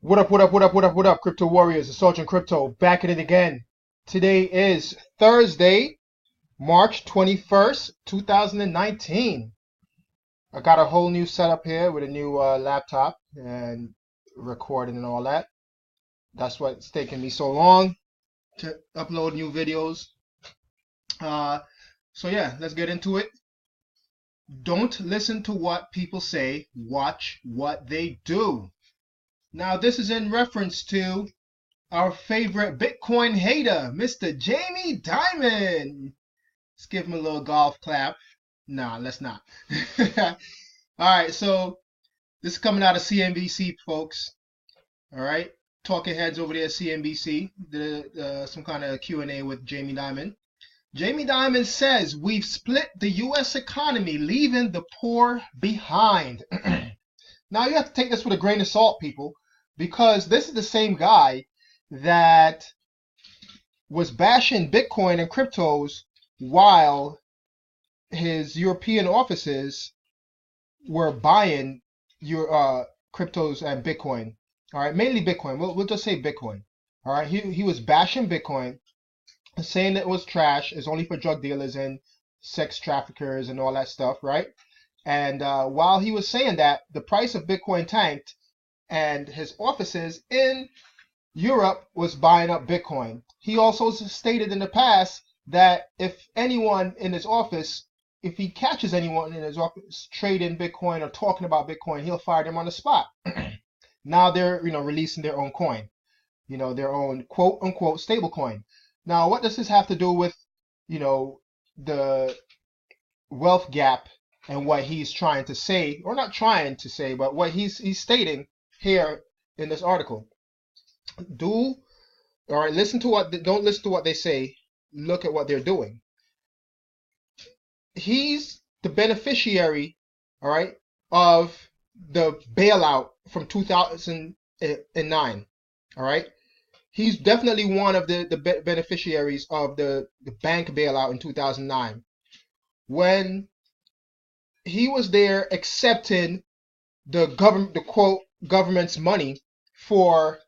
What up, what up, what up, what up, what up, Crypto Warriors, the Sergeant Crypto, back at it again. Today is Thursday, March 21st, 2019. I got a whole new setup here with a new laptop and recording and all that. That's what's taking me so long to upload new videos. So yeah, let's get into it. Don't listen to what people say, watch what they do. Now, this is in reference to our favorite Bitcoin hater, Mr. Jaime Dimon. Let's give him a little golf clap. Nah, let's not. All right, so this is coming out of CNBC, folks. All right, talking heads over there at CNBC did some kind of Q&A with Jaime Dimon. Jaime Dimon says, we've split the U.S. economy, leaving the poor behind. Now, you have to take this with a grain of salt, people, because this is the same guy that was bashing Bitcoin and cryptos while his European offices were buying your cryptos and Bitcoin. All right, mainly Bitcoin. We'll just say Bitcoin. All right, he was bashing Bitcoin, saying it was trash, it's only for drug dealers and sex traffickers and all that stuff, right? And while he was saying that, the price of Bitcoin tanked, and his offices in Europe was buying up Bitcoin. He also stated in the past that if anyone in his office, if he catches anyone in his office trading Bitcoin or talking about Bitcoin, he'll fire them on the spot. Now they're, releasing their own coin, their own quote unquote stable coin. Now, what does this have to do with, the wealth gap and what he's trying to say, or not trying to say, but what he's stating here in this article? Don't listen to what they say, look at what they're doing. He's the beneficiary, all right, of the bailout from 2009, all right? He's definitely one of the beneficiaries of the bank bailout in 2009. When he was there accepting the quote government's money for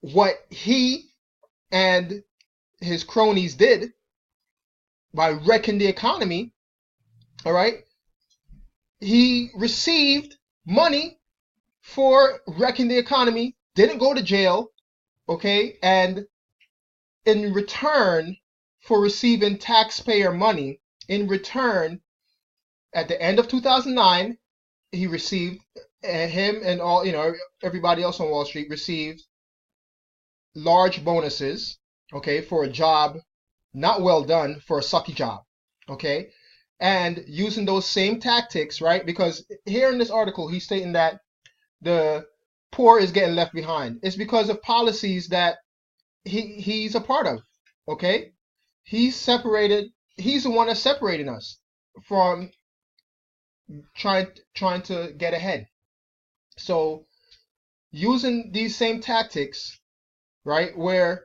what he and his cronies did by wrecking the economy, all right? He received money for wrecking the economy, didn't go to jail, okay? And in return for receiving taxpayer money, in return, at the end of 2009, he received, him and all, everybody else on Wall Street received large bonuses, okay, for a job not well done, for a sucky job, okay? And using those same tactics, right? Because here in this article, he's stating that the poor is getting left behind. It's because of policies that he's a part of, okay? He's the one that's separating us from trying to get ahead. So using these same tactics, right, where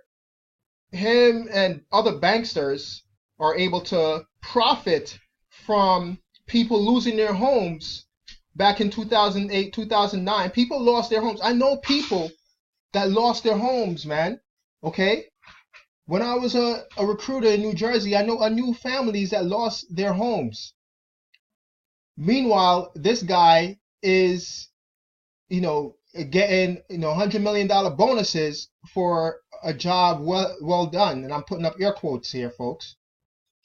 him and other banksters are able to profit from people losing their homes back in 2008, 2009. People lost their homes. I know people that lost their homes, man, okay? When I was a recruiter in New Jersey, I knew families that lost their homes. Meanwhile, this guy is, getting, $100 million bonuses for a job well done. And I'm putting up air quotes here, folks.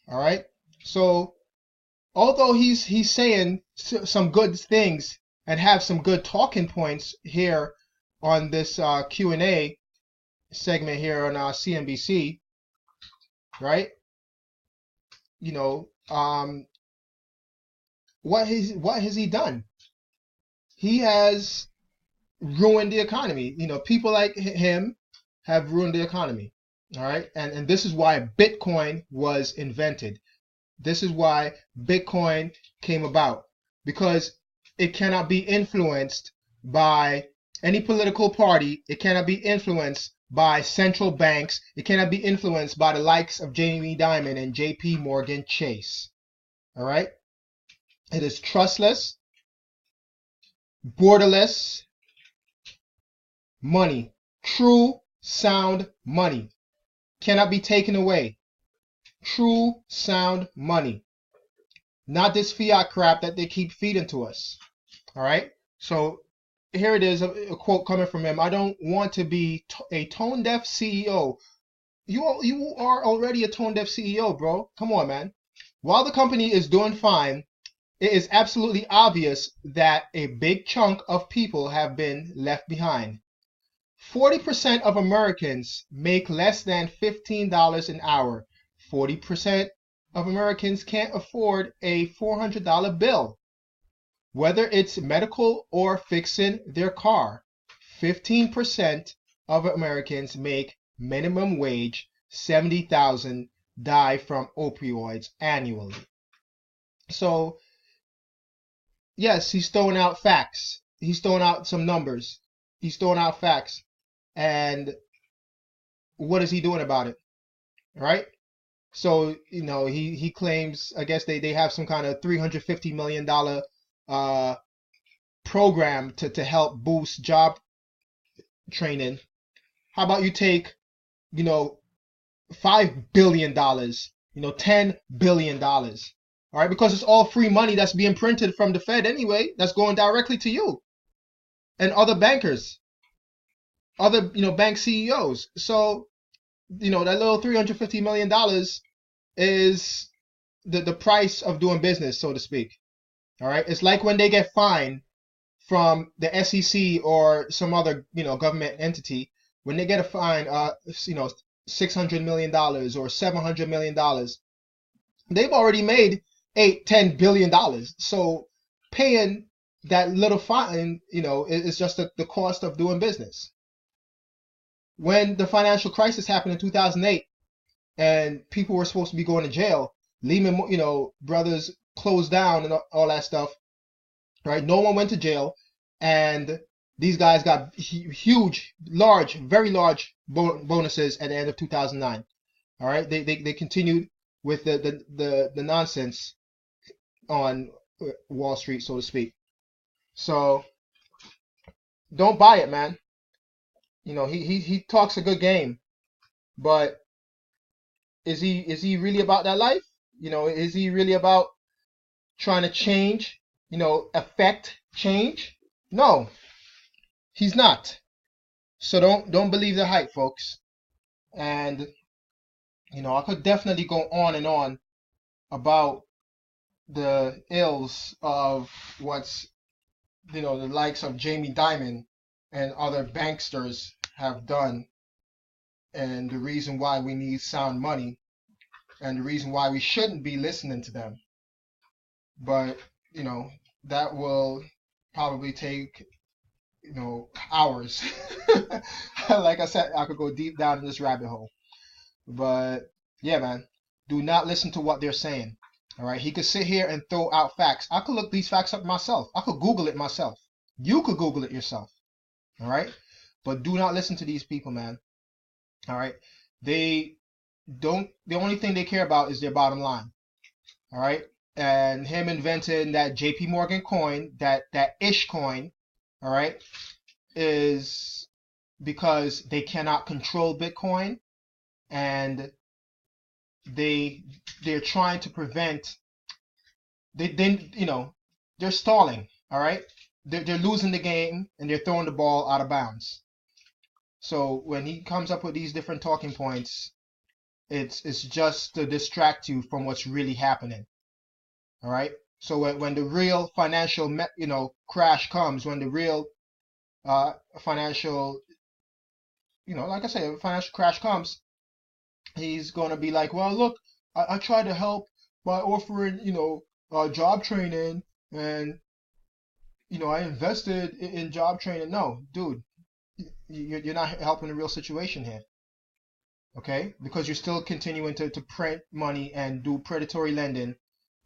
All right. So although he's saying some good things and have some good talking points here on this Q&A segment here on CNBC, right? What has he done? He has ruined the economy. People like him have ruined the economy. All right, and this is why Bitcoin was invented. This is why Bitcoin came about, because it cannot be influenced by any political party. It cannot be influenced by central banks. It cannot be influenced by the likes of Jaime Dimon and JP Morgan Chase. All right, it is trustless, borderless, money. True, sound money. Cannot be taken away. True, sound money. Not this fiat crap that they keep feeding to us. All right? So here it is, a quote coming from him. I don't want to be a tone-deaf CEO. You are already a tone-deaf CEO, bro. Come on, man. While the company is doing fine, it is absolutely obvious that a big chunk of people have been left behind. 40% of Americans make less than $15 an hour. 40% of Americans can't afford a $400 bill, whether it's medical or fixing their car. 15% of Americans make minimum wage. 70,000 die from opioids annually. So, yes, he's throwing out facts. He's throwing out some numbers. He's throwing out facts. And what is he doing about it? Right? So, you know, he claims, I guess they have some kind of $350 million program to help boost job training. How about you take, you know, $5 billion, you know, $10 billion, all right? Because it's all free money that's being printed from the Fed anyway, that's going directly to you and other bankers, other, you know, bank CEOs. So, you know, that little $350 million is the price of doing business, so to speak, all right? It's like when they get fined from the SEC or some other, you know, government entity, when they get a fine, you know, $600 million or $700 million, they've already made $8-10 billion. So paying that little fine, you know, is just the cost of doing business. When the financial crisis happened in 2008 and people were supposed to be going to jail, Lehman, you know, Brothers closed down and all that stuff, right? No one went to jail, and these guys got huge, large, very large bonuses at the end of 2009. All right, they continued with the nonsense on Wall Street, so to speak. So don't buy it, man. You know, he talks a good game, but is he really about that life? You know, is he really about trying to change? You know, affect change? No. He's not. So don't believe the hype, folks. And you know, I could definitely go on and on about the ills of what's, you know, the likes of Jaime Dimon and other banksters have done, and the reason why we need sound money, and the reason why we shouldn't be listening to them. But you know, that will probably take, you know, hours. Like I said, I could go deep down in this rabbit hole. But yeah, man, do not listen to what they're saying. All right, he could sit here and throw out facts. I could look these facts up myself. I could Google it myself. You could Google it yourself. All right, but do not listen to these people, man. All right, they don't. The only thing they care about is their bottom line. All right, and him inventing that JP Morgan coin, that ish coin, all right, is because they cannot control Bitcoin, and they're trying to prevent, you know, they're stalling. All right, they're losing the game and they're throwing the ball out of bounds. So when he comes up with these different talking points, it's just to distract you from what's really happening. All right. So when the real financial, you know, crash comes, when the real financial, you know, like I said, financial crash comes, he's gonna be like, well, look, I tried to help by offering, you know, job training, and you know, I invested in job training. No, dude, you're not helping the real situation here. Okay, because you're still continuing to print money and do predatory lending,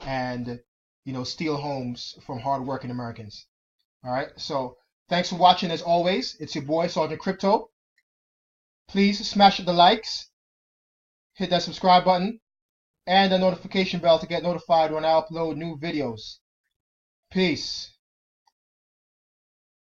and you know, steal homes from hardworking Americans. All right, so thanks for watching. As always, it's your boy Sergeant Crypto. Please smash the likes, hit that subscribe button, and the notification bell to get notified when I upload new videos. Peace.